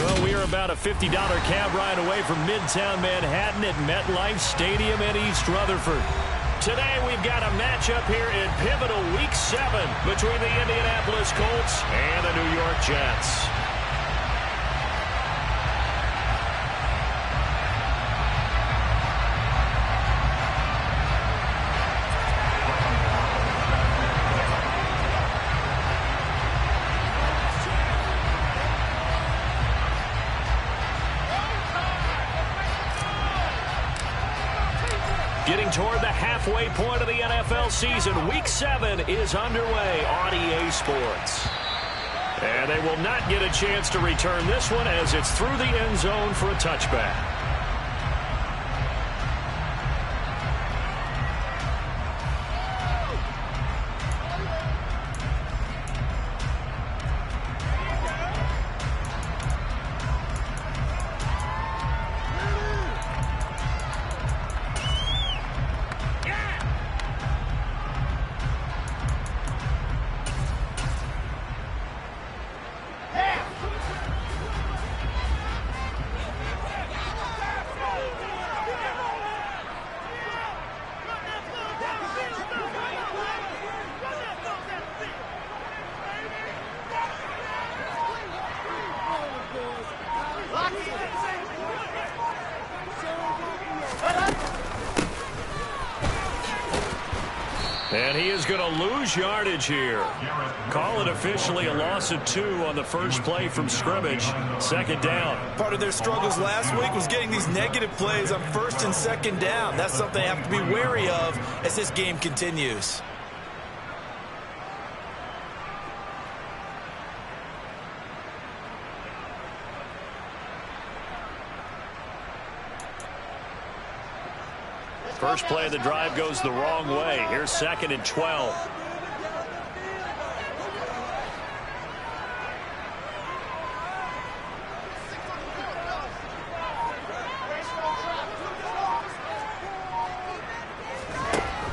Well, we are about a $50 cab ride away from Midtown Manhattan at MetLife Stadium in East Rutherford. Today we've got a matchup here in pivotal Week 7 between the Indianapolis Colts and the New York Jets. Getting toward the halfway point of the NFL season, Week 7 is underway on EA Sports. And they will not get a chance to return this one as it's through the end zone for a touchback. And he is going to lose yardage here. Call it officially a loss of 2 on the first play from scrimmage. Second down. Part of their struggles last week was getting these negative plays on first and second down. That's something they have to be wary of as this game continues. First play of the drive goes the wrong way. Here's 2nd and 12.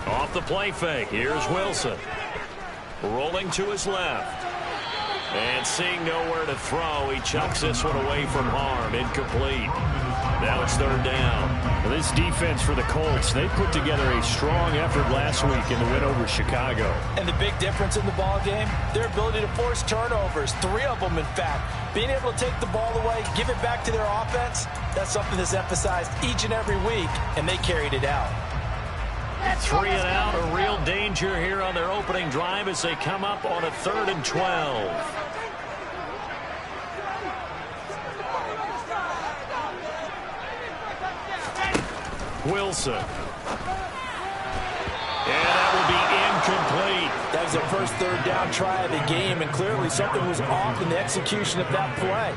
Off the play fake. Here's Wilson. Rolling to his left. And seeing nowhere to throw, he chucks this one away from harm. Incomplete. Now it's 3rd down. Well, this defense for the Colts, they put together a strong effort last week in the win over Chicago. And the big difference in the ball game, their ability to force turnovers, 3 of them in fact. Being able to take the ball away, give it back to their offense, that's something that's emphasized each and every week, and they carried it out. 3 and out, a real danger here on their opening drive as they come up on a 3rd and 12. Wilson. And that will be incomplete. That was their first 3rd down try of the game, and clearly something was off in the execution of that play.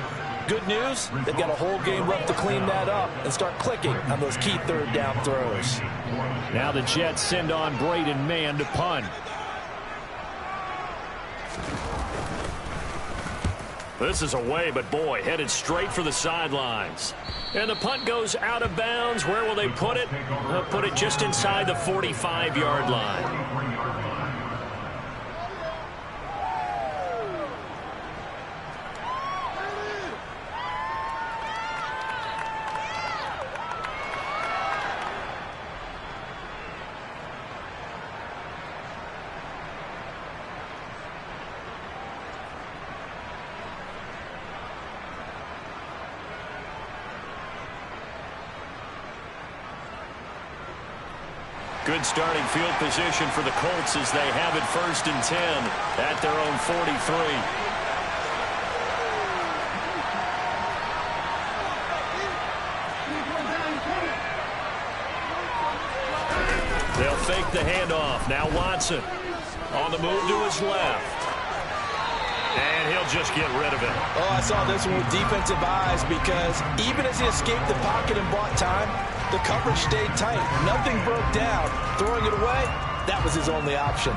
Good news, they've got a whole game left to clean that up and start clicking on those key 3rd down throws. Now the Jets send on Braden Mann to punt. This is away, but boy, headed straight for the sidelines. And the punt goes out of bounds. Where will they put it? They'll put it just inside the 45-yard line. Good starting field position for the Colts as they have it 1st and 10 at their own 43. They'll fake the handoff. Now Watson on the move to his left. And he'll just get rid of it. Oh, I saw this one with defensive eyes because even as he escaped the pocket and bought time, the coverage stayed tight. Nothing broke down. Throwing it away, that was his only option.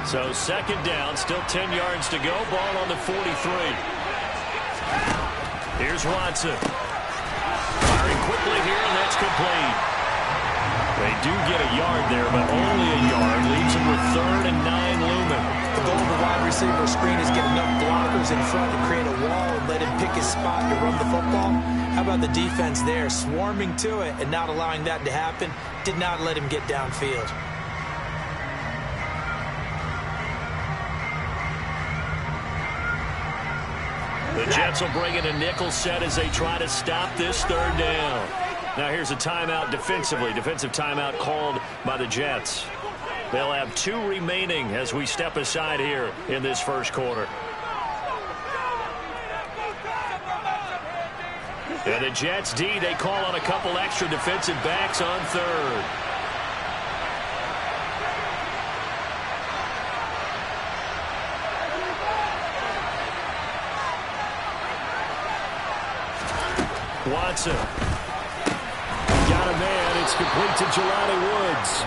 So 2nd down, still 10 yards to go. Ball on the 43. Here's Here's Watson. Firing quickly here, and that's complete. They do get a yard there, but only a yard. Leaves them with 3rd and 9 looming. The goal of the wide receiver screen is get enough blockers in front to create a wall and let him pick his spot to run the football. How about the defense there, swarming to it and not allowing that to happen? Did not let him get downfield. The Jets will bring in a nickel set as they try to stop this 3rd down. Now here's a timeout defensively. Defensive timeout called by the Jets. They'll have 2 remaining as we step aside here in this first quarter. And the Jets D, they call on a couple extra defensive backs on 3rd. Watson. Got a man. It's complete to Jelani Woods.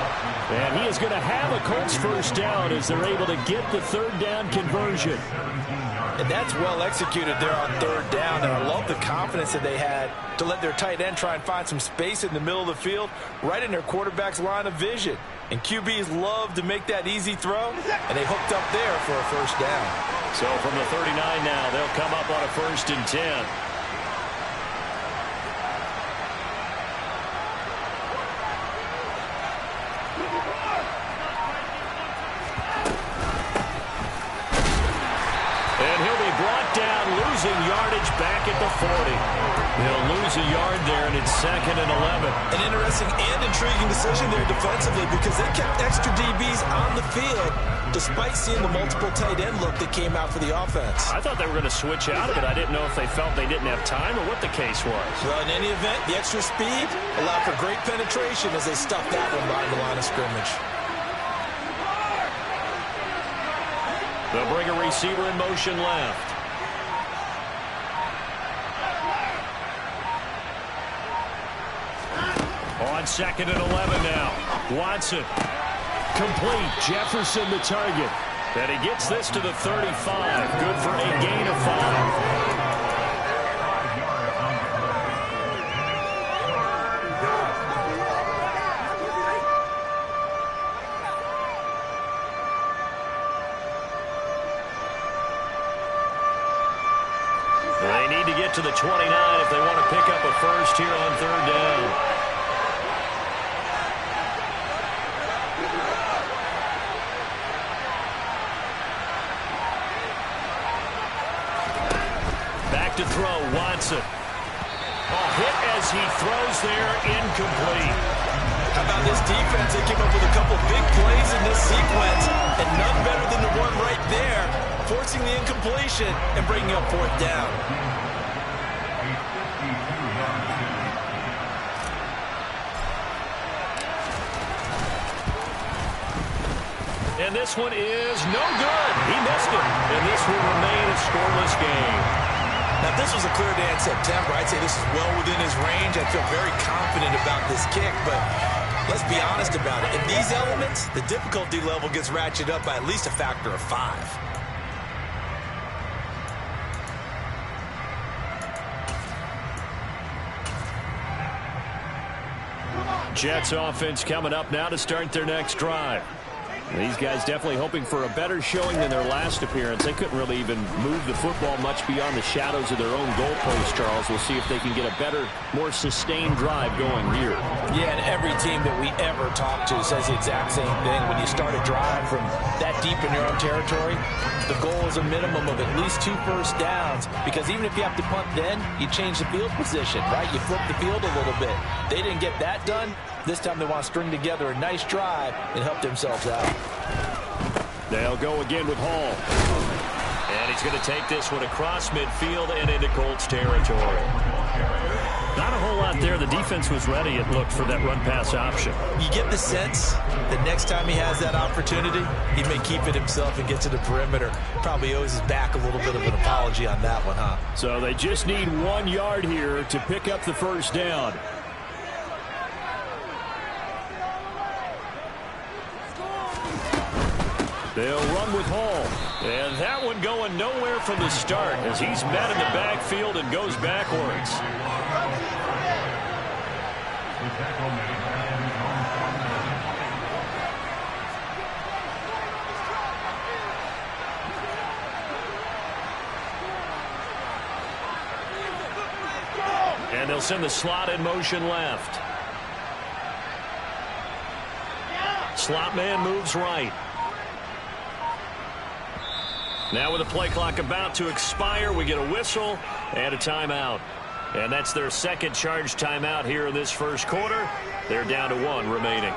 And he is going to have a Colts first down as they're able to get the 3rd down conversion. And that's well executed there on 3rd down. And I love the confidence that they had to let their tight end try and find some space in the middle of the field, right in their quarterback's line of vision. And QBs love to make that easy throw, and they hooked up there for a first down. So from the 39 now, they'll come up on a 1st and 10. Losing yardage back at the 40. They'll lose a yard there, and it's 2nd and 11. An interesting and intriguing decision there defensively because they kept extra DBs on the field despite seeing the multiple tight end look that came out for the offense. I thought they were going to switch out of it. I didn't know if they felt they didn't have time or what the case was. Well, in any event, the extra speed allowed for great penetration as they stuffed that one behind the line of scrimmage. They'll bring a receiver in motion left. On 2nd and 11 now. Watson. Complete. Jefferson the target. And he gets this to the 35. Good for a gain of 5. They need to get to the 29 if they want to pick up a first here on 3rd down. To throw, Watson. A hit as he throws there, incomplete. How about this defense? They came up with a couple big plays in this sequence, and none better than the one right there, forcing the incompletion and bringing up 4th down. And this one is no good. He missed it. And this will remain a scoreless game. Now, if this was a clear day in September, I'd say this is well within his range. I feel very confident about this kick, but let's be honest about it. In these elements, the difficulty level gets ratcheted up by at least a factor of 5. Jets offense coming up now to start their next drive. These guys definitely hoping for a better showing than their last appearance. They couldn't really even move the football much beyond the shadows of their own goalpost, Charles. We'll see if they can get a better, more sustained drive going here. Yeah, and every team that we ever talk to says the exact same thing. When you start a drive from that deep in your own territory, the goal is a minimum of at least 2 first downs, because even if you have to punt then, you change the field position, right? You flip the field a little bit. They didn't get that done. This time they want to string together a nice drive and help themselves out. They'll go again with Hall. And he's going to take this one across midfield and into Colts territory. Not a whole lot there. The defense was ready, it looked, for that run-pass option. You get the sense that next time he has that opportunity, he may keep it himself and get to the perimeter. Probably owes his back a little bit of an apology on that one, huh? So they just need 1 yard here to pick up the first down. They'll run with Hall. And that one going nowhere from the start as he's met in the backfield and goes backwards. And they'll send the slot in motion left. Slot man moves right. Now with the play clock about to expire, we get a whistle and a timeout. And that's their second charge timeout here in this first quarter. They're down to 1 remaining.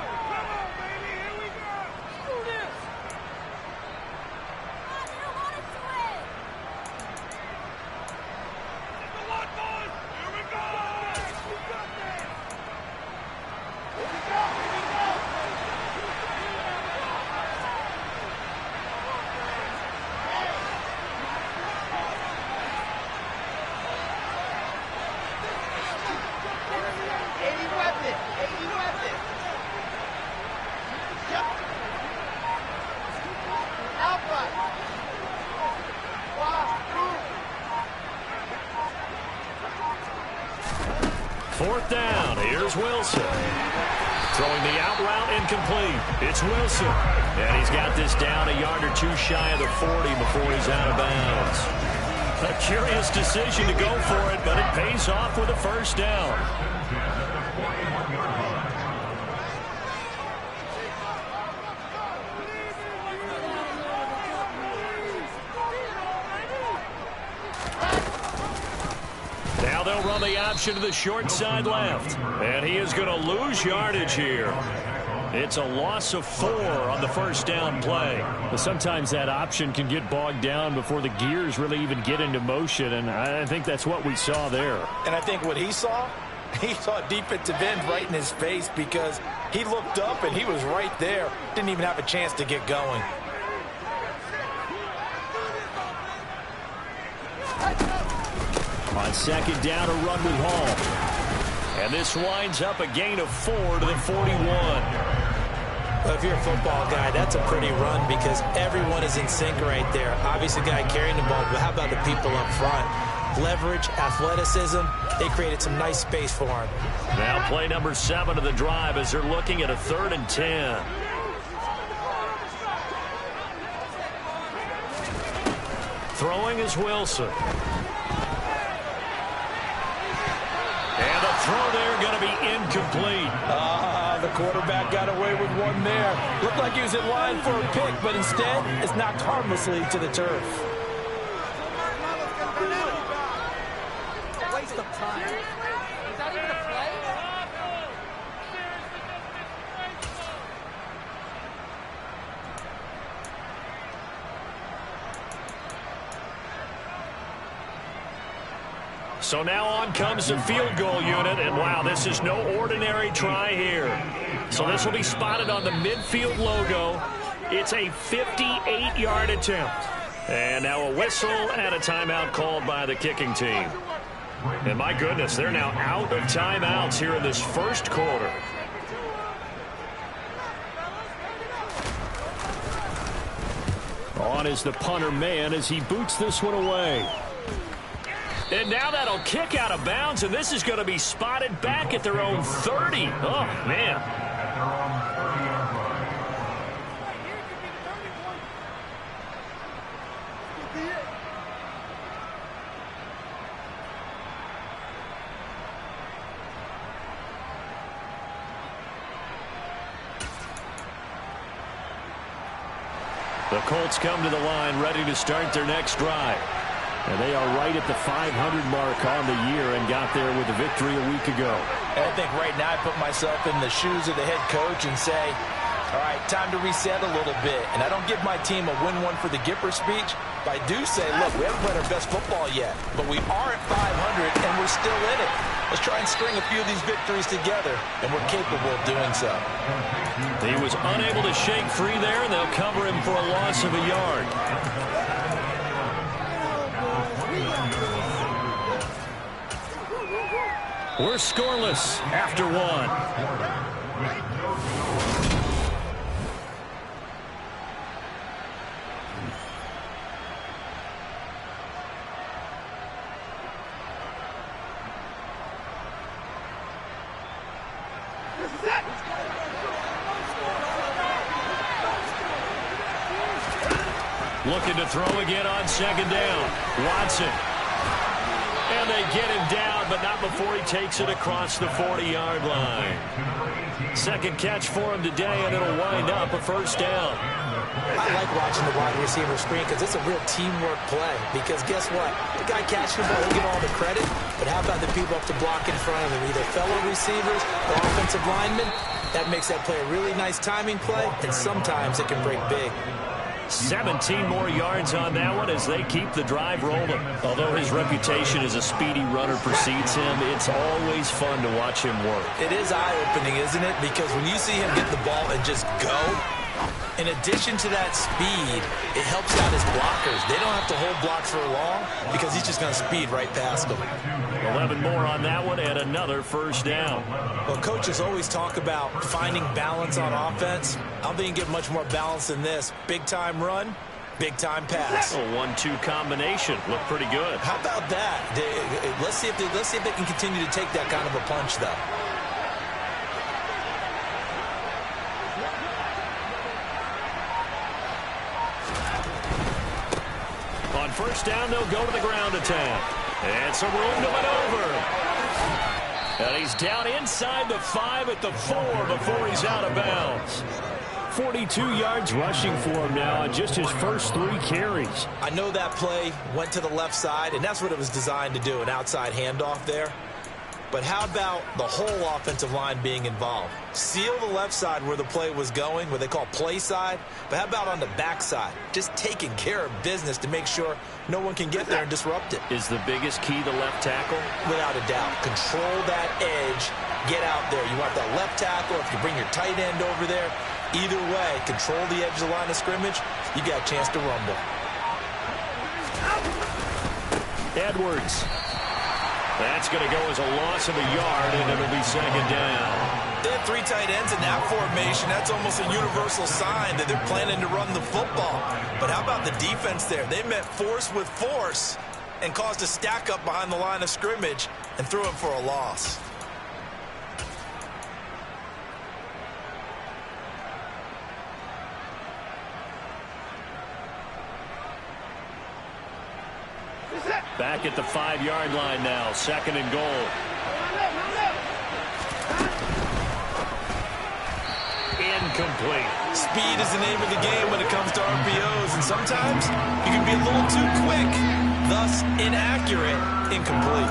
Fourth down. Here's Wilson. Throwing the out route incomplete. It's Wilson. And he's got this down a yard or two shy of the 40 before he's out of bounds. A curious decision to go for it, but it pays off with a first down. Now they'll run the option to the short side left. And he is going to lose yardage here. It's a loss of 4 on the first down play. But sometimes that option can get bogged down before the gears really even get into motion, and I think that's what we saw there. And I think what he saw defensive end right in his face because he looked up and he was right there. Didn't even have a chance to get going. On second down, a run with Hall. And this winds up a gain of 4 to the 41. Well, if you're a football guy, that's a pretty run because everyone is in sync right there. Obviously, the guy carrying the ball, but how about the people up front? Leverage, athleticism, they created some nice space for him. Now play number 7 of the drive as they're looking at a 3rd and 10. Throwing is Wilson. And the throw there going to be incomplete. The quarterback got away with one there. Looked like he was in line for a pick, but instead it's knocked harmlessly to the turf. Waste of time. Is that even a play? So now on comes the field goal unit, and wow, this is no ordinary try here. So this will be spotted on the midfield logo. It's a 58-yard attempt. And now a whistle and a timeout called by the kicking team. And my goodness, they're now out of timeouts here in this first quarter. On is the punter man as he boots this one away. And now that'll kick out of bounds, and this is going to be spotted back at their own 30. Oh, man. The Colts come to the line ready to start their next drive. And they are right at the 500 mark on the year and got there with a victory a week ago. And I think right now I put myself in the shoes of the head coach and say, all right, time to reset a little bit. And I don't give my team a win one for the Gipper speech, but I do say, look, we haven't played our best football yet, but we are at 500 and we're still in it. Let's try and string a few of these victories together, and we're capable of doing so. He was unable to shake free there, and they'll cover him for a loss of a yard. We're scoreless after one. Looking to throw again on second down. Watson. And they get him down, but not before he takes it across the 40-yard line. Second catch for him today, and it'll wind up a first down. I like watching the wide receiver screen because it's a real teamwork play. Because guess what? The guy catching the ball, he'll get all the credit. But how about the people up to block in front of him? Either fellow receivers or offensive linemen. That makes that play a really nice timing play, and sometimes it can break big. 17 more yards on that one as they keep the drive rolling. Although his reputation as a speedy runner precedes him, it's always fun to watch him work. It is eye-opening, isn't it? Because when you see him get the ball and just go, in addition to that speed, it helps out his blockers. They don't have to hold blocks for long because he's just going to speed right past them. 11 more on that one and another first down. Well, coaches always talk about finding balance on offense. I don't think you can get much more balance than this. Big-time run, big-time pass. A 1-2 combination. Looked pretty good. How about that? Let's see if they can continue to take that kind of a punch, though. On first down, they'll go to the ground attack. And some room to maneuver. And he's down inside the 5 at the 4 before he's out of bounds. 42 yards rushing for him now on just his first 3 carries. I know that play went to the left side, and that's what it was designed to do, an outside handoff there. But how about the whole offensive line being involved? Seal the left side where the play was going, what they call play side. But how about on the back side? Just taking care of business to make sure no one can get there and disrupt it. Is the biggest key the left tackle? Without a doubt. Control that edge. Get out there. You want that left tackle. If you bring your tight end over there, either way, control the edge of the line of scrimmage, you got a chance to rumble. Edwards. That's going to go as a loss of a yard, and it'll be second down. They have 3 tight ends in that formation. That's almost a universal sign that they're planning to run the football. But how about the defense there? They met force with force and caused a stack up behind the line of scrimmage and threw him for a loss. Back at the 5-yard line now, second and goal. Incomplete. Speed is the name of the game when it comes to RPOs, and sometimes you can be a little too quick, thus inaccurate, incomplete.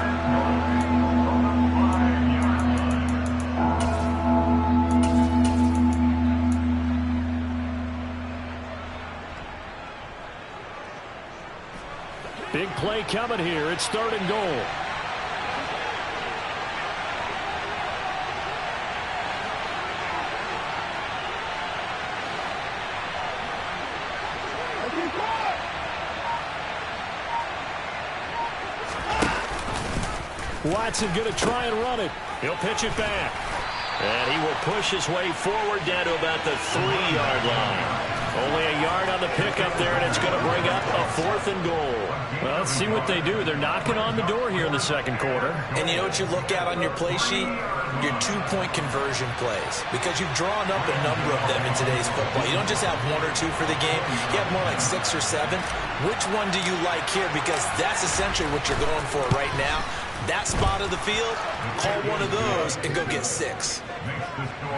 Big play coming here. It's third and goal. Watson going to try and run it. He'll pitch it back. And he will push his way forward down to about the 3-yard line. Only a yard on the pickup there, and it's going to bring up a 4th and goal. Well, let's see what they do. They're knocking on the door here in the second quarter. And you know what you look at on your play sheet? Your 2-point conversion plays. Because you've drawn up a number of them in today's football. You don't just have 1 or 2 for the game. You have more like 6 or 7. Which one do you like here? Because that's essentially what you're going for right now. That spot of the field, call one of those and go get 6.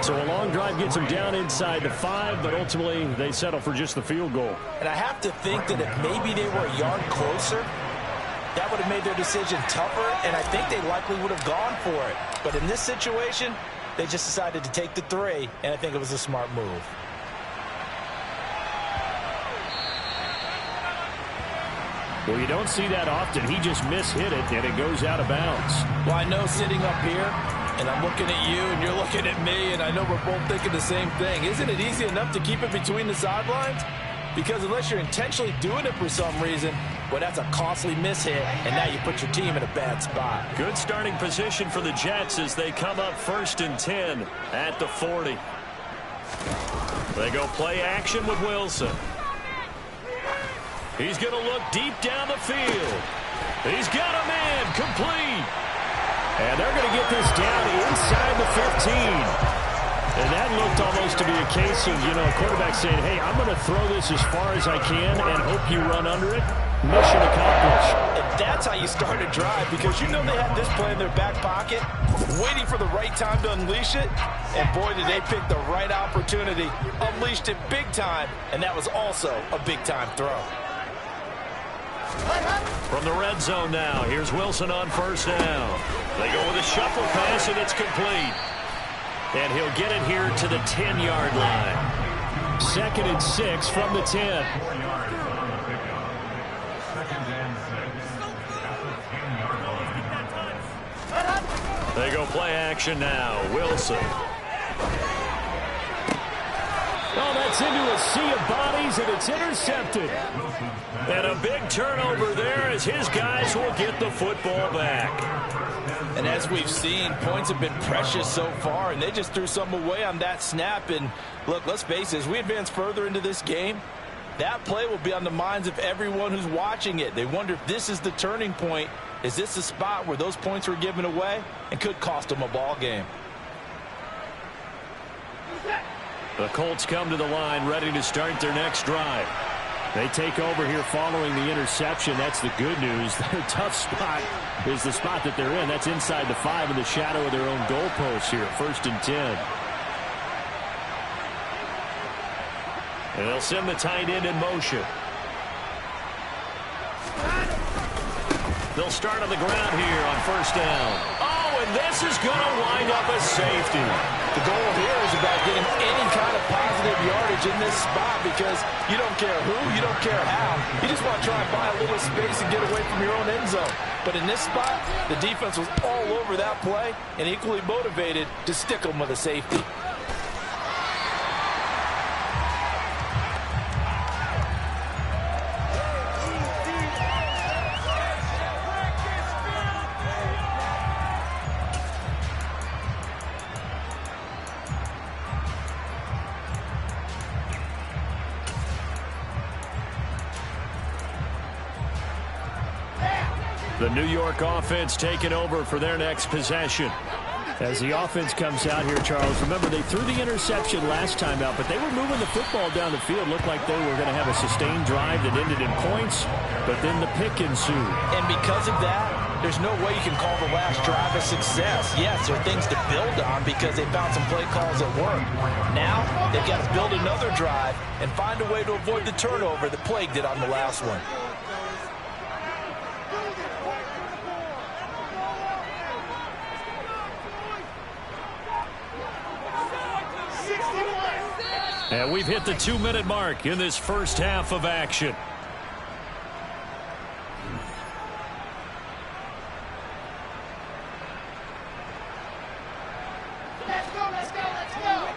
So a long drive gets them down inside the 5, but ultimately they settle for just the field goal. And I have to think that if maybe they were a yard closer, that would have made their decision tougher, and I think they likely would have gone for it. But in this situation, they just decided to take the 3, and I think it was a smart move. Well, you don't see that often. He just mishit it, and it goes out of bounds. Well, I know sitting up here, and I'm looking at you, and you're looking at me, and I know we're both thinking the same thing. Isn't it easy enough to keep it between the sidelines? Because unless you're intentionally doing it for some reason, well, that's a costly mishit, and now you put your team in a bad spot. Good starting position for the Jets as they come up 1st and 10 at the 40. They go play action with Wilson. He's going to look deep down the field. He's got a man complete. And they're going to get this down inside the 15. And that looked almost to be a case of, a quarterback saying, hey, I'm going to throw this as far as I can and hope you run under it. Mission accomplished. And that's how you start a drive, because you know they had this play in their back pocket, waiting for the right time to unleash it. And boy, did they pick the right opportunity. Unleashed it big time, and that was also a big-time throw. From the red zone now, here's Wilson on first down. They go with a shuffle pass, and it's complete. And he'll get it here to the 10-yard line. 2nd and 6 from the 10. They go play action now. Wilson. Oh, that's into a sea of bodies, and it's intercepted. And a big turnover there as his guys will get the football back. And as we've seen, points have been precious so far, and they just threw some away on that snap. And look, let's face it, as we advance further into this game, that play will be on the minds of everyone who's watching it. They wonder if this is the turning point. Is this the spot where those points were given away and could cost them a ball game? The Colts come to the line ready to start their next drive. They take over here following the interception. That's the good news. Their tough spot is the spot that they're in. That's inside the 5 in the shadow of their own goalpost here. 1st and 10. And they'll send the tight end in motion. They'll start on the ground here on first down. Oh, and this is going to wind up a safety. The goal here is about getting any kind of positive yardage in this spot, because you don't care who, you don't care how. You just want to try and buy a little space and get away from your own end zone. But in this spot, the defense was all over that play and equally motivated to stick them with a safety. The New York offense taking over for their next possession. As the offense comes out here, Charles, remember they threw the interception last time out, but they were moving the football down the field. Looked like they were going to have a sustained drive that ended in points, but then the pick ensued. And because of that, there's no way you can call the last drive a success. Yes, there are things to build on because they found some play calls that work. Now, they've got to build another drive and find a way to avoid the turnover that plagued it on the last one. And we've hit the 2-minute mark in this first half of action. Let's go, let's go, let's go.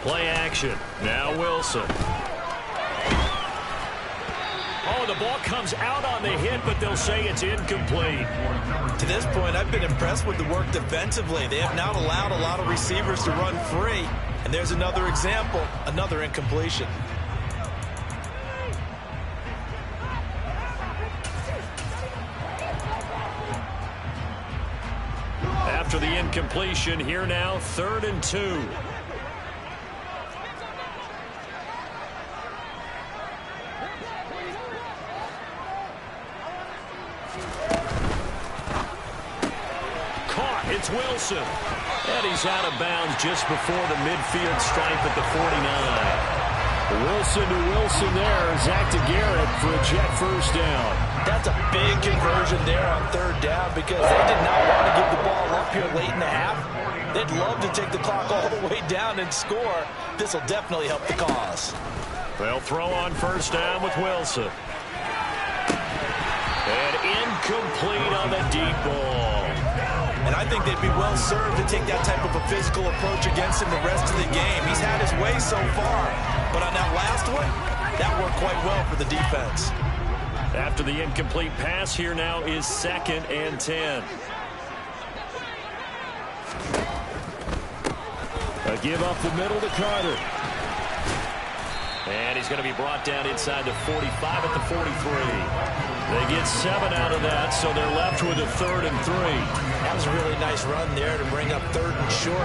Play action. Now Wilson. Oh, the ball comes out on the hit, but they'll say it's incomplete. To this point, I've been impressed with the work defensively. They have not allowed a lot of receivers to run free. And there's another example, another incompletion. After the incompletion, here now, 3rd and 2. It's Wilson. And he's out of bounds just before the midfield stripe at the 49. Wilson to Wilson there. Zach to Garrett for a jet first down. That's a big conversion there on 3rd down, because they did not want to give the ball up here late in the half. They'd love to take the clock all the way down and score. This will definitely help the cause. They'll throw on first down with Wilson. And incomplete on the deep ball. And I think they'd be well served to take that type of a physical approach against him the rest of the game. He's had his way so far, but on that last one, that worked quite well for the defense. After the incomplete pass, here now is 2nd and 10. A give up the middle to Carter. And he's going to be brought down inside the 45 at the 43. They get 7 out of that, so they're left with a 3rd and 3. That was a really nice run there to bring up 3rd and short.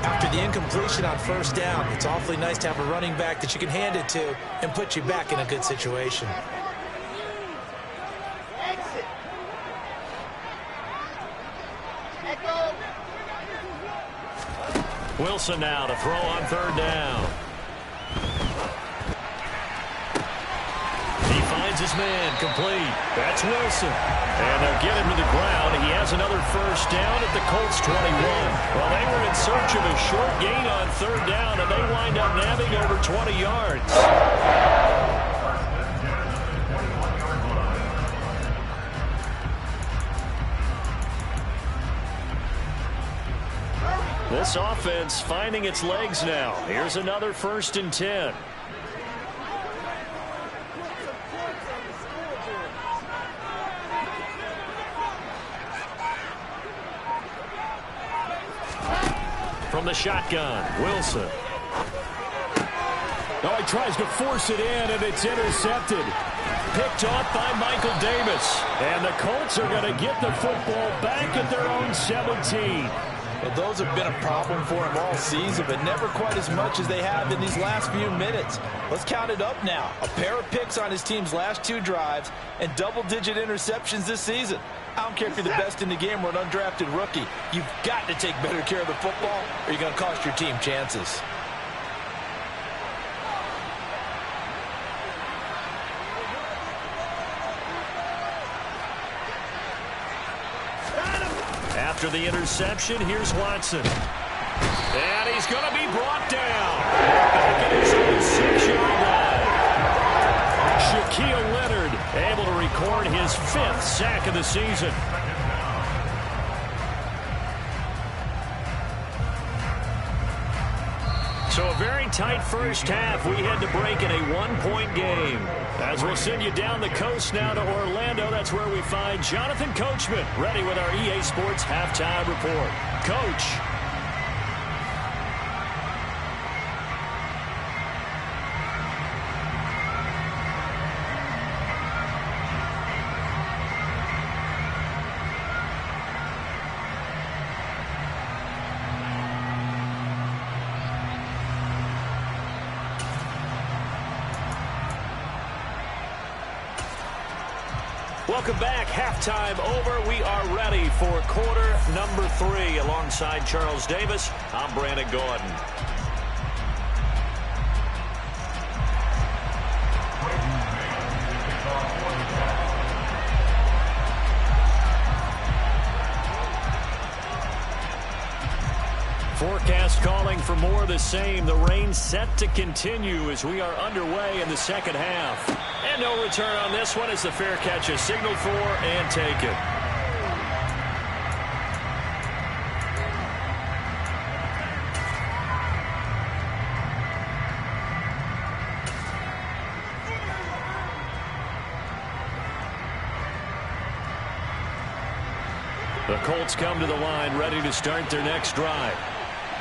After the incompletion on 1st down, it's awfully nice to have a running back that you can hand it to and put you back in a good situation. Wilson now to throw on 3rd down. He finds his man complete. That's Wilson. And they'll get him to the ground. He has another 1st down at the Colts 21. Well, they were in search of a short gain on 3rd down, and they wind up nabbing over 20 yards. This offense finding its legs now. Here's another 1st and 10. From the shotgun, Wilson. Oh, he tries to force it in, and it's intercepted. Picked off by Michael Davis. And the Colts are going to get the football back at their own 17. Well, those have been a problem for him all season, but never quite as much as they have in these last few minutes. Let's count it up now. A pair of picks on his team's last 2 drives and double-digit interceptions this season. I don't care if you're the best in the game or an undrafted rookie. You've got to take better care of the football or you're going to cost your team chances. After the interception, here's Watson. And he's going to be brought down. Back at his own 6-yard line. Shaquille Leonard able to record his 5th sack of the season. So a very tight first half. We had to break in a 1-point game. As we'll send you down the coast now to Orlando, that's where we find Jonathan Coachman ready with our EA Sports Halftime Report. Coach. Welcome back. Halftime over. We are ready for quarter number 3. Alongside Charles Davis, I'm Brandon Gordon. Forecast calling for more of the same. The rain set to continue as we are underway in the second half. And no return on this one as the fair catch is signaled for and taken. The Colts come to the line ready to start their next drive.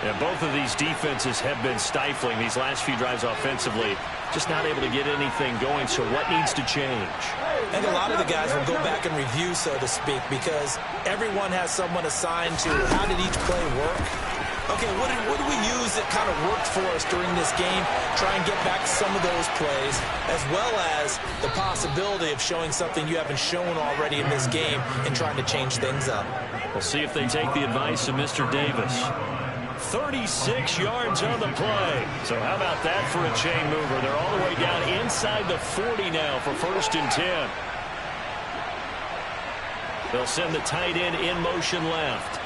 And both of these defenses have been stifling these last few drives offensively. Just not able to get anything going, so what needs to change? And a lot of the guys will go back and review, so to speak, because everyone has someone assigned to how did each play work. Okay, what did we use that kind of worked for us during this game? Try and get back some of those plays, as well as the possibility of showing something you haven't shown already in this game and trying to change things up. We'll see if they take the advice of Mr. Davis. 36 yards on the play. So how about that for a chain mover? They're all the way down inside the 40 now for 1st and 10. They'll send the tight end in motion left.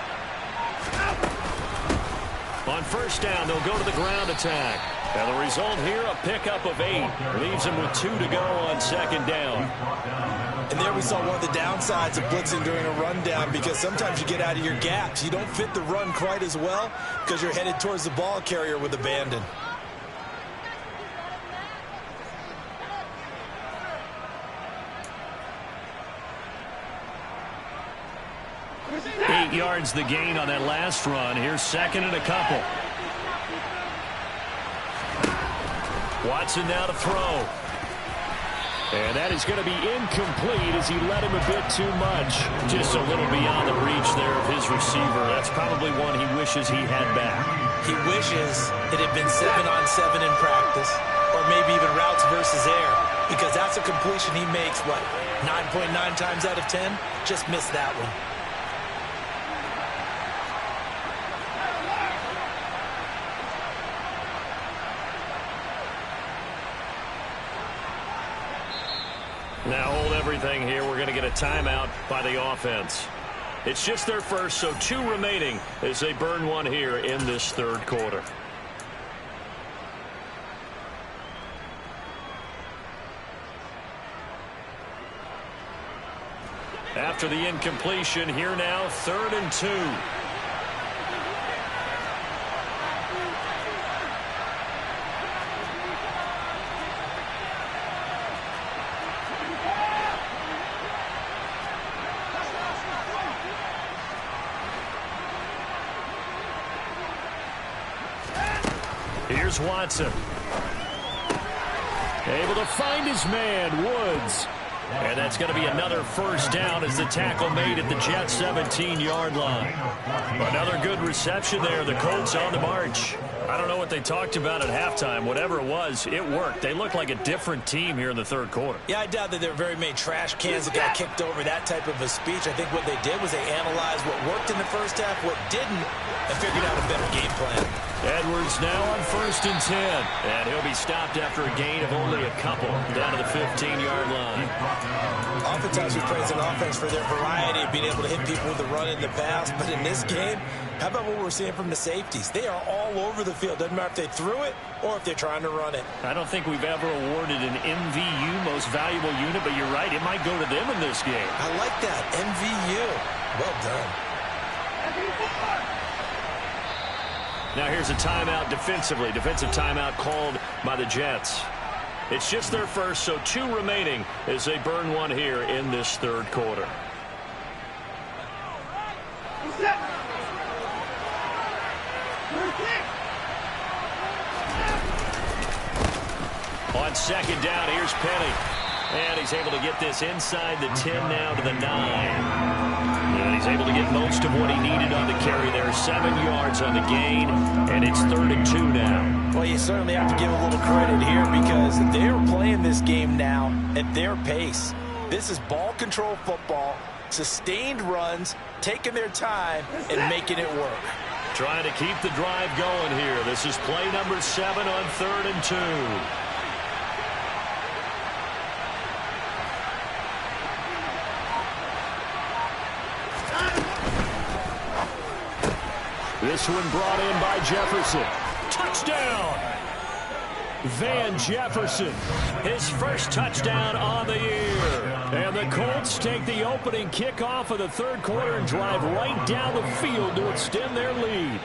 On 1st down, they'll go to the ground attack. And the result here, a pickup of 8. Leaves them with 2 to go on 2nd down. And there we saw one of the downsides of blitzing during a rundown, because sometimes you get out of your gaps. You don't fit the run quite as well because you're headed towards the ball carrier with abandon. Eight yards the gain on that last run. Here's 2nd and a couple. Watson now to throw. And that is going to be incomplete as he led him a bit too much. Just a little beyond the reach there of his receiver. That's probably one he wishes he had back. He wishes it had been 7-on-7 in practice, or maybe even routes versus air, because that's a completion he makes, what, 9.9 times out of 10? Just missed that one. Now hold everything here. We're going to get a timeout by the offense. It's just their first, so 2 remaining as they burn one here in this third quarter. After the incompletion, here now, 3rd and 2. Here's Watson. Able to find his man, Woods. And that's going to be another first down as the tackle made at the Jets' 17-yard line. Another good reception there. The Colts on the march. I don't know what they talked about at halftime. Whatever it was, it worked. They looked like a different team here in the third quarter. Yeah, I doubt that there were very many trash cans that got kicked over, that type of a speech. I think what they did was they analyzed what worked in the first half, what didn't, and figured out a better game plan. Edwards now on 1st and 10. And he'll be stopped after a gain of only a couple down to the 15-yard line. Oftentimes we praise an offense for their variety of being able to hit people with the run in the pass. But in this game, how about what we're seeing from the safeties? They are all over the field. Doesn't matter if they threw it or if they're trying to run it. I don't think we've ever awarded an MVU, most valuable unit, but you're right, it might go to them in this game. I like that, MVU. Well done. Now here's a timeout defensively. Defensive timeout called by the Jets. It's just their first, so 2 remaining as they burn one here in this third quarter. On 2nd down, here's Penny. And he's able to get this inside the 10 now to the 9. And he's able to get most of what he needed on the carry there. 7 yards on the gain, and it's 3rd and 2 now. Well, you certainly have to give a little credit here because they're playing this game now at their pace. This is ball control football, sustained runs, taking their time, and making it work. Trying to keep the drive going here. This is play number 7 on 3rd and 2. This one brought in by Jefferson. Touchdown! Van Jefferson, his first touchdown on the year. And the Colts take the opening kickoff of the third quarter and drive right down the field to extend their lead.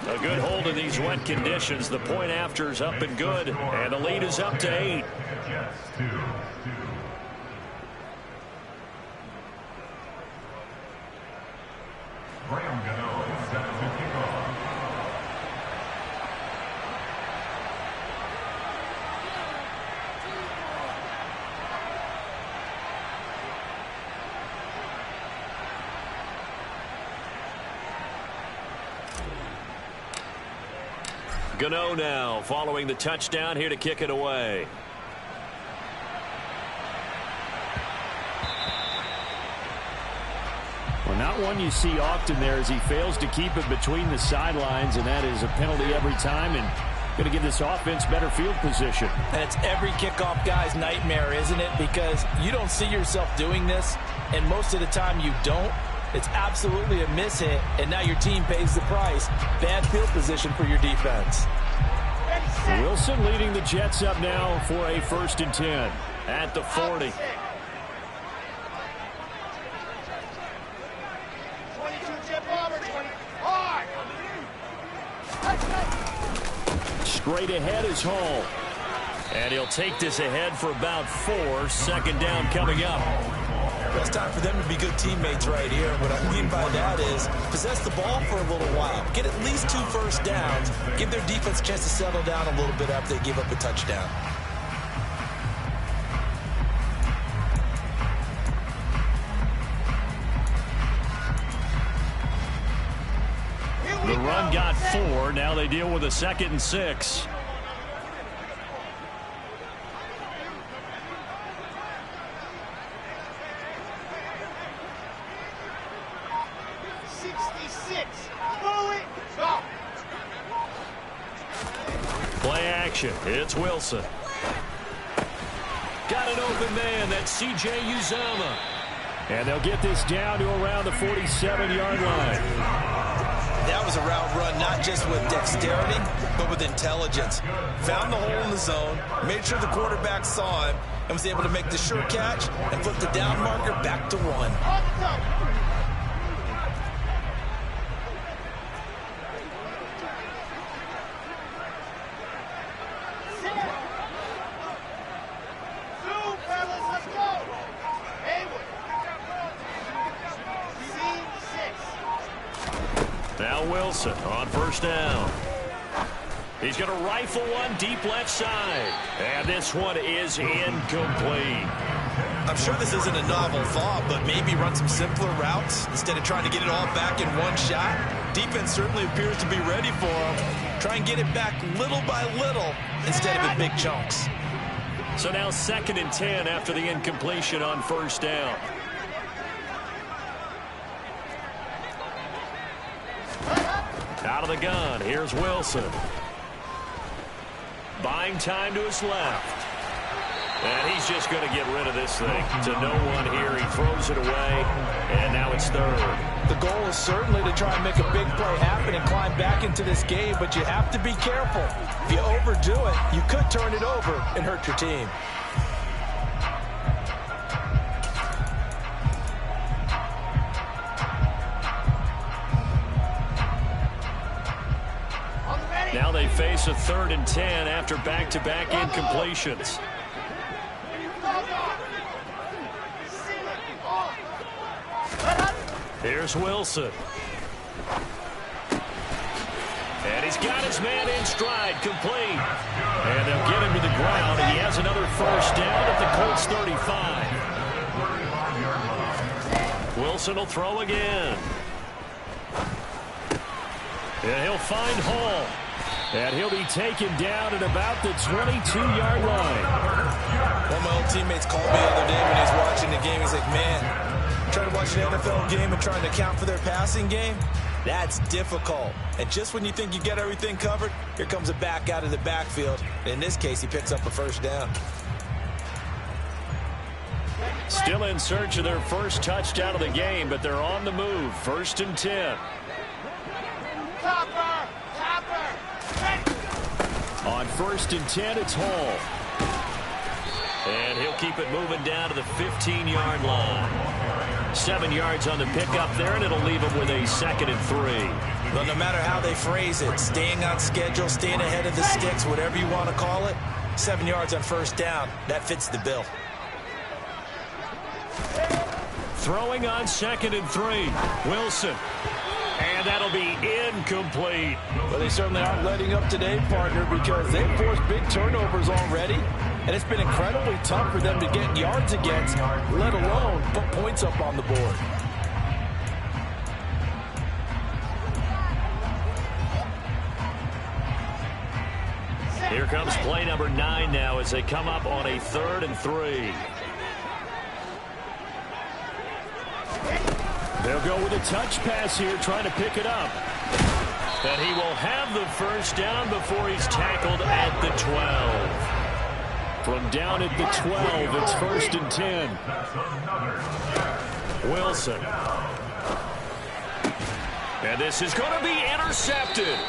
A good hold in these wet conditions. The point after is up and good, and the lead is up to 8. Gano now following the touchdown here to kick it away. Well, not one you see often there as he fails to keep it between the sidelines, and that is a penalty every time and going to give this offense better field position. And it's every kickoff guy's nightmare, isn't it? Because you don't see yourself doing this, and most of the time you don't. It's absolutely a miss hit, and now your team pays the price. Bad field position for your defense. Wilson leading the Jets up now for a 1st and 10 at the 40. 22 Jet Bomber, 25. Straight ahead is Hall. And he'll take this ahead for about 4. 2nd down coming up. Well, it's time for them to be good teammates right here. And what I mean by that is possess the ball for a little while. Get at least 2 first downs. Give their defense a chance to settle down a little bit after they give up a touchdown. The run got 4. Now they deal with a 2nd and 6. Play action. It's Wilson. Got an open man. That's C.J. Uzomah. And they'll get this down to around the 47-yard line. That was a route run, not just with dexterity, but with intelligence. Found the hole in the zone, made sure the quarterback saw him, and was able to make the sure catch and flip the down marker back to 1. Now Wilson on first down. He's going to rifle one deep left side. And this one is incomplete. I'm sure this isn't a novel thought, but maybe run some simpler routes instead of trying to get it all back in one shot. Defense certainly appears to be ready for him. Try and get it back little by little instead of in big chunks. So now 2nd and 10 after the incompletion on first down. Out of the gun, here's Wilson. Buying time to his left. And he's just going to get rid of this thing. To no one here, he throws it away, and now it's 3rd. The goal is certainly to try and make a big play happen and climb back into this game, but you have to be careful. If you overdo it, you could turn it over and hurt your team. Now they face a 3rd and 10 after back-to-back incompletions. Here's Wilson. And he's got his man in stride, complete. And they'll get him to the ground, and he has another first down at the Colts 35. Wilson will throw again. And he'll find Hall. And he'll be taken down at about the 22-yard line. One of my old teammates called me the other day when he was watching the game. He's like, man, trying to watch an NFL game and trying to account for their passing game, that's difficult. And just when you think you get everything covered, here comes a back out of the backfield. In this case, he picks up a first down. Still in search of their first touchdown of the game, but they're on the move. 1st and 10. On 1st and 10, it's Hall. And he'll keep it moving down to the 15-yard line. 7 yards on the pickup there, and it'll leave him with a 2nd and 3. Well, no matter how they phrase it, staying on schedule, staying ahead of the sticks, whatever you want to call it, 7 yards on first down, that fits the bill. Throwing on 2nd and 3. Wilson. And that'll be incomplete. Well, they certainly aren't letting up today, partner, because they've forced big turnovers already. And it's been incredibly tough for them to get yards against, let alone put points up on the board. Here comes play number 9 now as they come up on a 3rd and 3. They'll go with a touch pass here, trying to pick it up. And he will have the first down before he's tackled at the 12. From down at the 12, it's 1st and 10. Wilson. And this is going to be intercepted.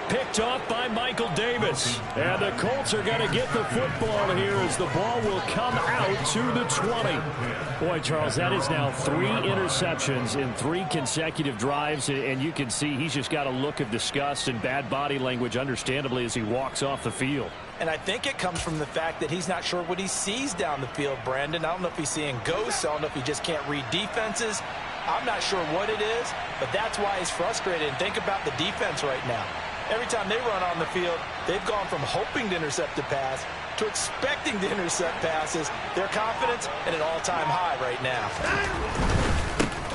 Picked off by Michael Davis. And the Colts are going to get the football here as the ball will come out to the 20. Boy, Charles, that is now 3 interceptions in 3 consecutive drives. And you can see he's just got a look of disgust and bad body language, understandably, as he walks off the field. And I think it comes from the fact that he's not sure what he sees down the field, Brandon. I don't know if he's seeing ghosts. I don't know if he just can't read defenses. I'm not sure what it is, but that's why he's frustrated. And think about the defense right now. Every time they run on the field, they've gone from hoping to intercept a pass to expecting to intercept passes. Their confidence at an all-time high right now.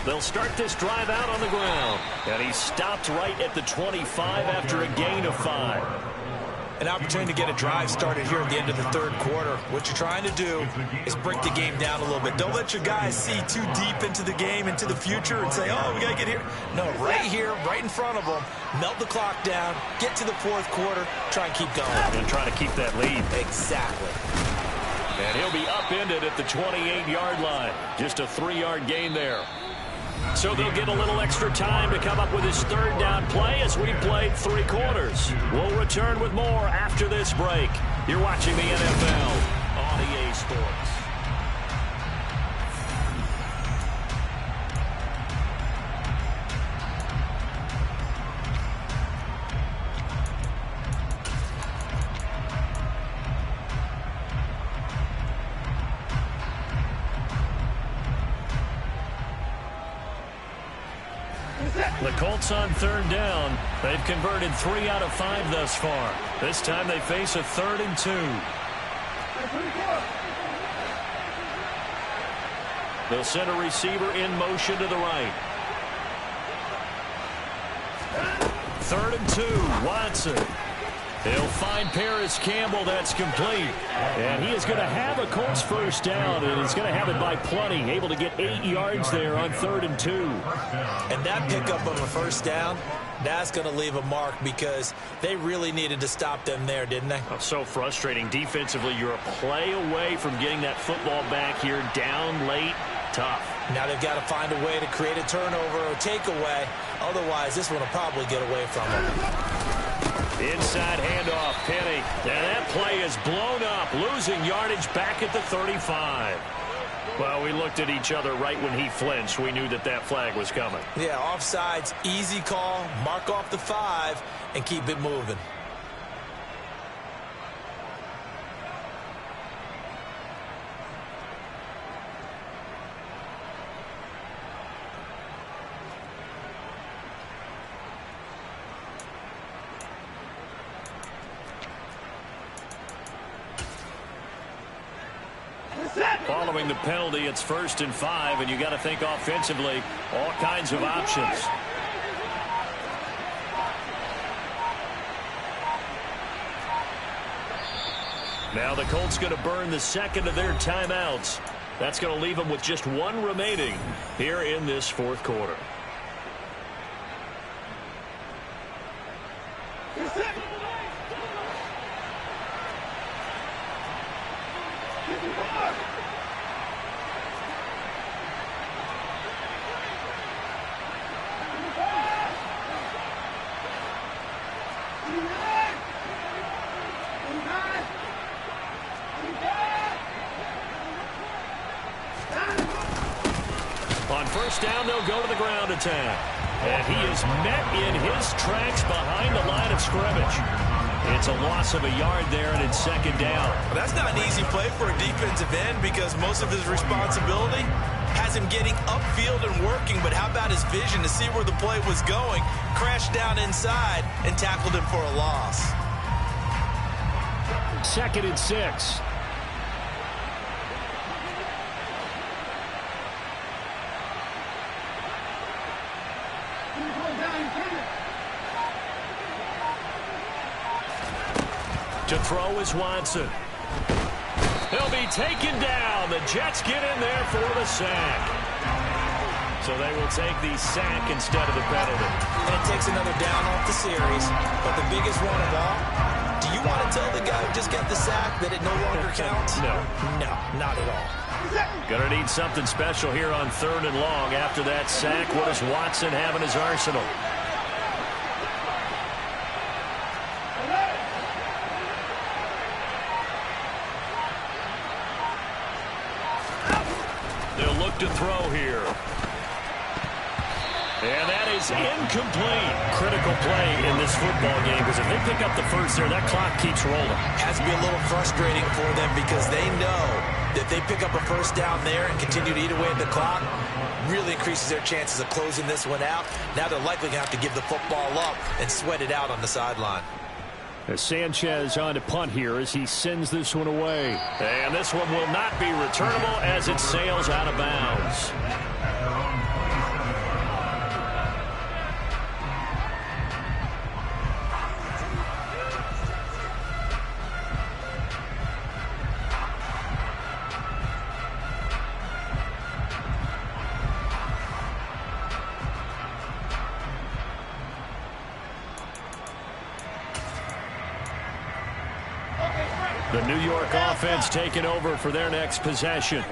They'll start this drive out on the ground. And he stopped right at the 25 after a gain of 5. An opportunity to get a drive started here at the end of the third quarter. What you're trying to do is break the game down a little bit. Don't let your guys see too deep into the game, into the future, and say, oh, we got to get here. No, right here, right in front of them, melt the clock down, get to the fourth quarter, try and keep going. And try to keep that lead. Exactly. And he'll be upended at the 28-yard line. Just a 3-yard gain there. So they'll get a little extra time to come up with his third down play as we've played 3 quarters. We'll return with more after this break. You're watching the NFL on EA Sports. The Colts on third down. They've converted 3 out of 5 thus far. This time they face a 3rd and 2. They'll send a receiver in motion to the right. 3rd and 2. Watson. He'll find Paris Campbell. That's complete. And he is going to have a Colts first down, and he's going to have it by plenty. Able to get 8 yards there on 3rd and 2. And that pickup of a first down, that's going to leave a mark because they really needed to stop them there, didn't they? Oh, so frustrating. Defensively, you're a play away from getting that football back here. Down late. Tough. Now they've got to find a way to create a turnover or takeaway. Otherwise, this one will probably get away from them. Inside handoff, Penny. And that play is blown up, losing yardage back at the 35. Well, we looked at each other right when he flinched. We knew that that flag was coming. Yeah, offsides, easy call, mark off the 5, and keep it moving. Following the penalty, it's 1st and 5, and you got to think offensively, all kinds of options. Now the Colts going to burn the second of their timeouts. That's going to leave them with just 1 remaining here in this 4th quarter. On first down, they'll go to the ground attack. And he is met in his tracks behind the line of scrimmage. It's a loss of a yard there, and it's 2nd down. Well, that's not an easy play for a defensive end because most of his responsibility has him getting upfield and working. But how about his vision to see where the play was going? Crashed down inside and tackled him for a loss. 2nd and 6. To throw is Watson. He'll be taken down. The Jets get in there for the sack. So they will take the sack instead of the penalty. And it takes another down off the series. But the biggest one of all, do you want to tell the guy who just got the sack that it no longer counts? No. No, not at all. Gonna need something special here on 3rd and long. After that sack, what does Watson have in his arsenal? to throw here. And that is incomplete. Critical play in this football game, because if they pick up the first there, that clock keeps rolling. Has to be a little frustrating for them because they know that if they pick up a first down there and continue to eat away at the clock, really increases their chances of closing this one out. Now they're likely going to have to give the football up and sweat it out on the sideline. As Sanchez on to punt here as he sends this one away. And this one will not be returnable as it sails out of bounds. The New York offense taking over for their next possession.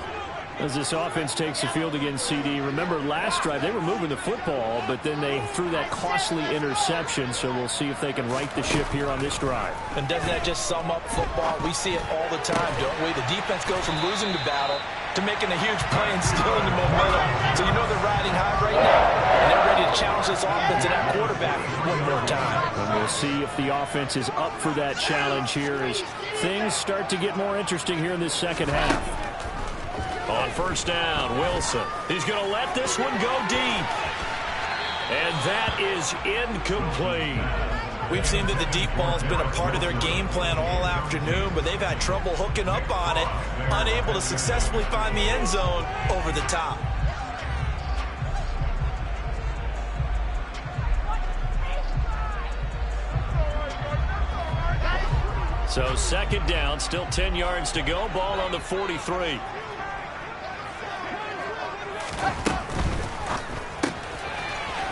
As this offense takes the field against CD, remember last drive they were moving the football, but then they threw that costly interception, so we'll see if they can right the ship here on this drive. And doesn't that just sum up football? We see it all the time, don't we? The defense goes from losing the battle to making a huge play and stealing the momentum. So you know they're riding high right now, and they're ready to challenge this offense and that quarterback one more time. And we'll see if the offense is up for that challenge here as things start to get more interesting here in this second half. On first down, Wilson. He's going to let this one go deep. And that is incomplete. We've seen that the deep ball has been a part of their game plan all afternoon, but they've had trouble hooking up on it, unable to successfully find the end zone over the top. So second down, still 10 yards to go. Ball on the 43.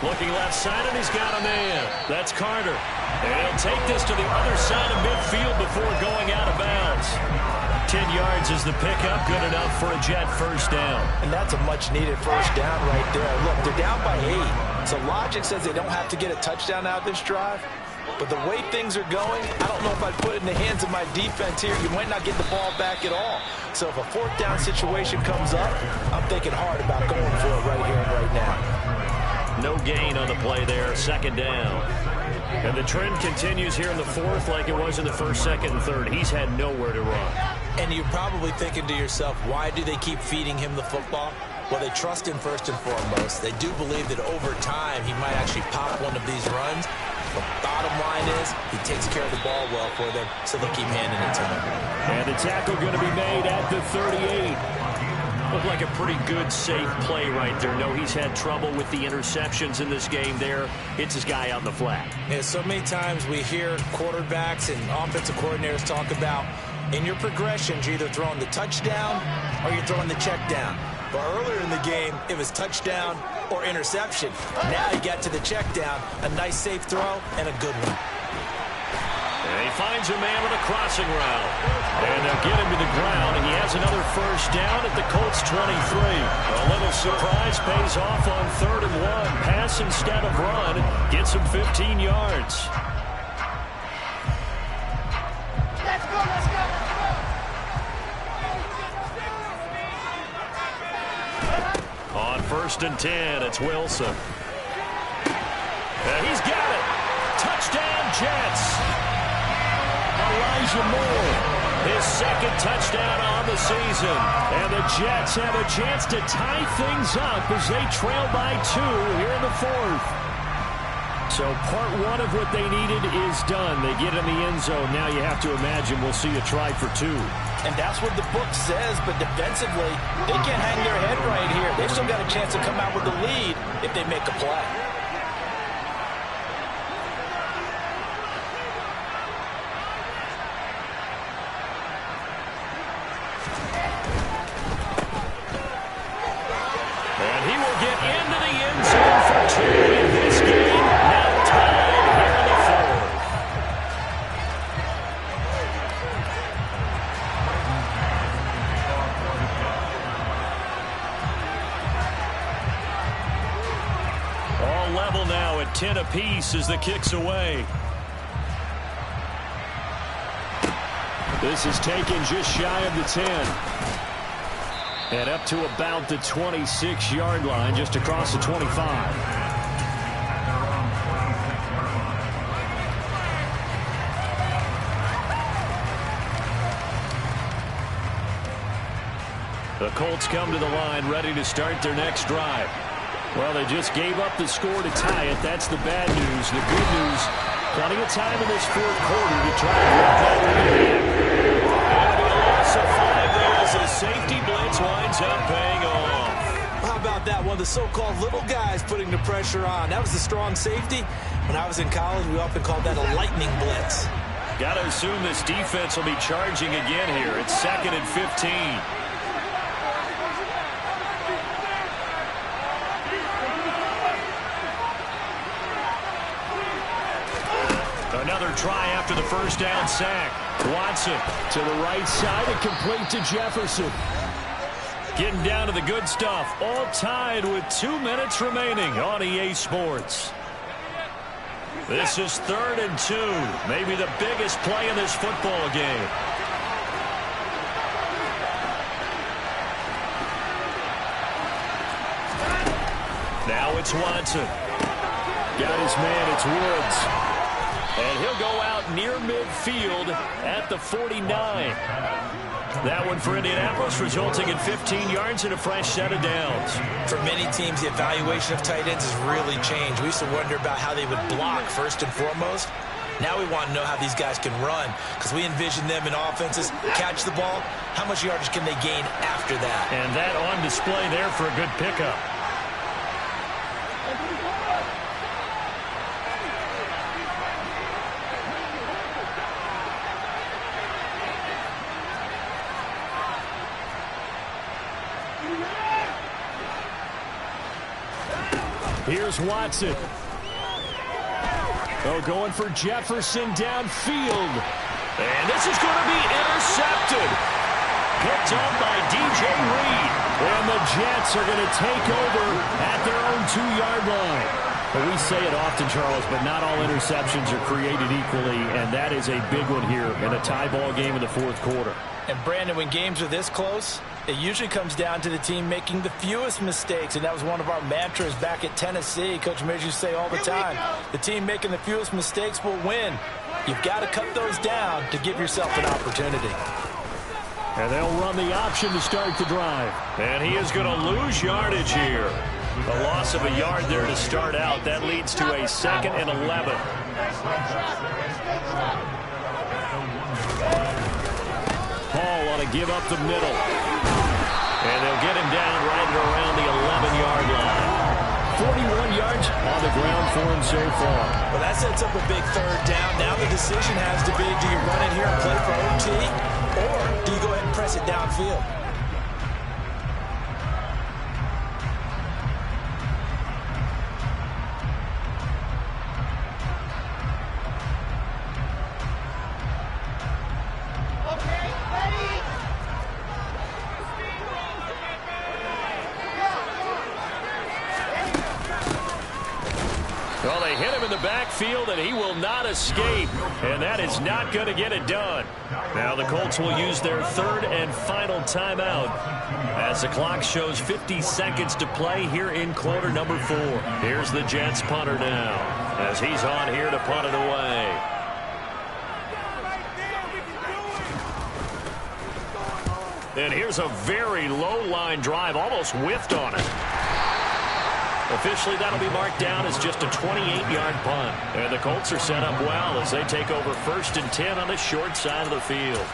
Looking left side, and he's got a man. That's Carter. And he'll take this to the other side of midfield before going out of bounds. 10 yards is the pickup. Good enough for a Jet first down. And that's a much-needed first down right there. Look, they're down by 8. So logic says they don't have to get a touchdown out of this drive. But the way things are going, I don't know if I'd put it in the hands of my defense here. You might not get the ball back at all. So if a fourth down situation comes up, I'm thinking hard about going for it right here and right now. No gain on the play there. Second down. And the trend continues here in the fourth like it was in the first, second, and third. He's had nowhere to run. And you're probably thinking to yourself, why do they keep feeding him the football? Well, they trust him first and foremost. They do believe that over time he might actually pop one of these runs. The bottom line is he takes care of the ball well for them, so they'll keep handing it to him. And the tackle going to be made at the 38. Looked like a pretty good, safe play right there. No, he's had trouble with the interceptions in this game there. Hits his guy out in the flat. Yeah, so many times we hear quarterbacks and offensive coordinators talk about in your progressions, you're either throwing the touchdown or you're throwing the check down. But earlier in the game, it was touchdown or interception. Now he got to the check down, a nice safe throw, and a good one. And he finds a man with a crossing route. And they'll get him to the ground, and he has another first down at the Colts 23. A little surprise pays off on 3rd and 1. Pass instead of run. Gets him 15 yards. Let's go, let's go, let's go. On 1st and 10, it's Wilson. And he's got it. Touchdown, Jets. Elijah Moore, his second touchdown on the season. And the Jets have a chance to tie things up as they trail by 2 here in the 4th. So part 1 of what they needed is done. They get in the end zone. Now you have to imagine we'll see a try for 2. And that's what the book says, but defensively, they can't hang their head right here. They've still got a chance to come out with the lead if they make a play. And he will get into the end zone for 2 in this game. Now tied here in the 4th. All level now at 10 apiece as the kick's away. This is taken just shy of the 10. And up to about the 26-yard line, just across the 25. The Colts come to the line, ready to start their next drive. Well, they just gave up the score to tie it. That's the bad news. The good news, plenty of time in this fourth quarter to try and get that lead. And a loss of 5 there as a safety blitz winds up paying off. How about that? One of the so-called little guys putting the pressure on. That was the strong safety. When I was in college, we often called that a lightning blitz. Got to assume this defense will be charging again here. It's 2nd and 15. Another try after the first down sack. Watson to the right side and complete to Jefferson. Getting down to the good stuff. All tied with 2 minutes remaining on EA Sports. This is 3rd and 2. Maybe the biggest play in this football game. Now it's Watson. Got his man. It's Woods. And he'll go out near midfield at the 49. That one for Indianapolis, resulting in 15 yards and a fresh set of downs. For many teams, the evaluation of tight ends has really changed. We used to wonder about how they would block first and foremost. Now we want to know how these guys can run, because we envision them in offenses, catch the ball, how much yardage can they gain after that? And that on display there for a good pickup. Here's Watson. Oh, going for Jefferson downfield. And this is going to be intercepted. Picked up by DJ Reed. And the Jets are going to take over at their own 2-yard line. Well, we say it often, Charles, but not all interceptions are created equally, and that is a big one here in a tie ball game in the fourth quarter. And, Brandon, when games are this close, it usually comes down to the team making the fewest mistakes, and that was one of our mantras back at Tennessee. Coach Mears used to say all the time, the team making the fewest mistakes will win. You've got to cut those down to give yourself an opportunity. And they'll run the option to start the drive. And he is going to lose yardage here. A loss of a yard there to start out. That leads to a 2nd and 11. Paul want to give up the middle. And they'll get him down right around the 11-yard line. 41 yards on the ground for him so far. Well, that sets up a big 3rd down. Now the decision has to be, do you run it here and play for OT, or do you go ahead and press it downfield? Well, they hit him in the backfield, and he will not escape. And that is not going to get it done. Now the Colts will use their 3rd and final timeout as the clock shows 50 seconds to play here in quarter number 4. Here's the Jets punter now as he's on here to punt it away. And here's a very low-line drive, almost whiffed on it. Officially, that'll be marked down as just a 28-yard punt. And the Colts are set up well as they take over 1st and 10 on the short side of the field.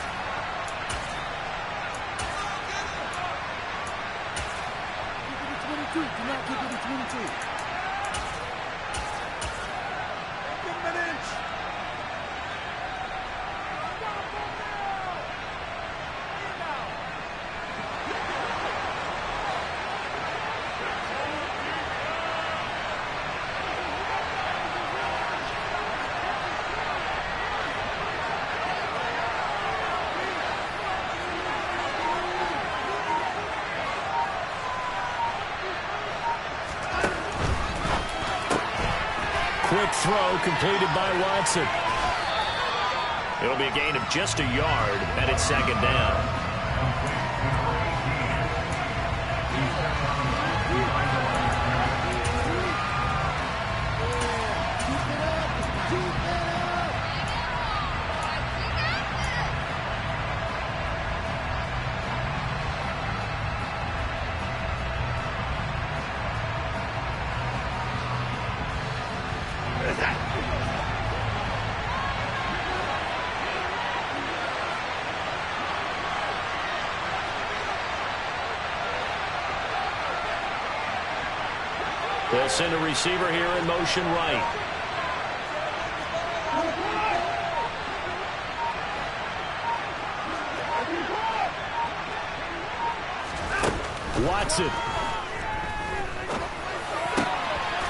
Quick throw completed by Watson. It'll be a gain of just a yard, and it's 2nd down. They'll send a receiver here in motion right. Watson.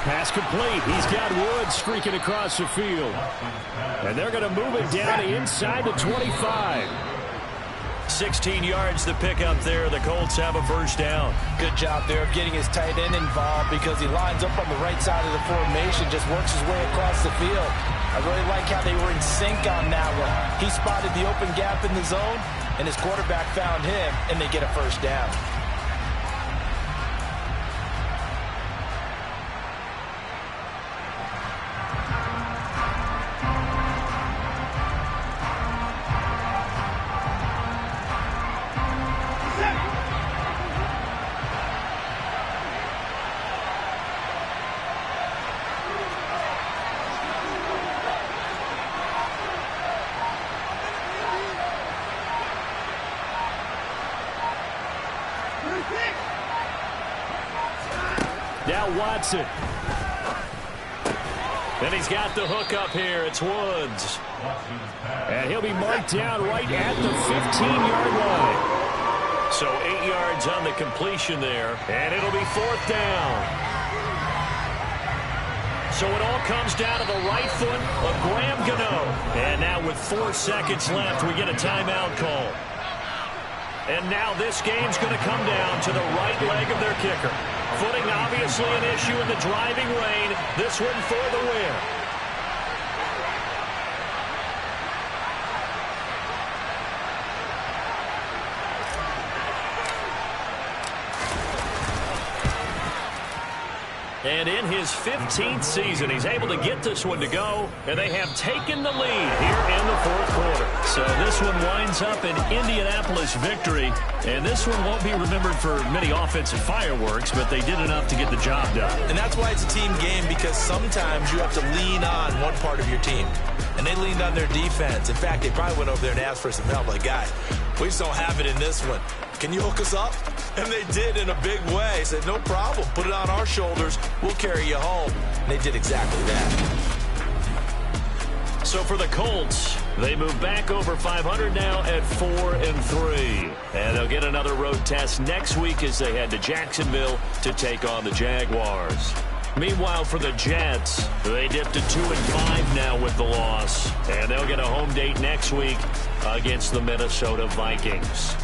Pass complete. He's got Woods streaking across the field. And they're going to move it down inside the 25. 16 yards to pick up there. The Colts have a first down. Good job there of getting his tight end involved because he lines up on the right side of the formation, just works his way across the field. I really like how they were in sync on that one. He spotted the open gap in the zone, and his quarterback found him, and they get a first down. Now Watson. Then he's got the hook up here. It's Woods. And he'll be marked down right at the 15-yard line. So 8 yards on the completion there. And it'll be fourth down. So it all comes down to the right foot of Graham Gano. And now with 4 seconds left, we get a timeout call. And now this game's going to come down to the right leg of their kicker. Footing obviously an issue in the driving rain. This one for the win. And in his 15th season, he's able to get this one to go, and they have taken the lead here in the fourth quarter. So this one winds up an Indianapolis victory, and this one won't be remembered for many offensive fireworks, but they did enough to get the job done. And that's why it's a team game, because sometimes you have to lean on one part of your team. And they leaned on their defense. In fact, they probably went over there and asked for some help. Like, guys, we just don't have it in this one. Can you hook us up? And they did in a big way. Said, no problem. Put it on our shoulders. We'll carry you home. And they did exactly that. So for the Colts, they move back over 500 now at 4-3. And they'll get another road test next week as they head to Jacksonville to take on the Jaguars. Meanwhile, for the Jets, they dipped to 2-5 now with the loss. And they'll get a home date next week against the Minnesota Vikings.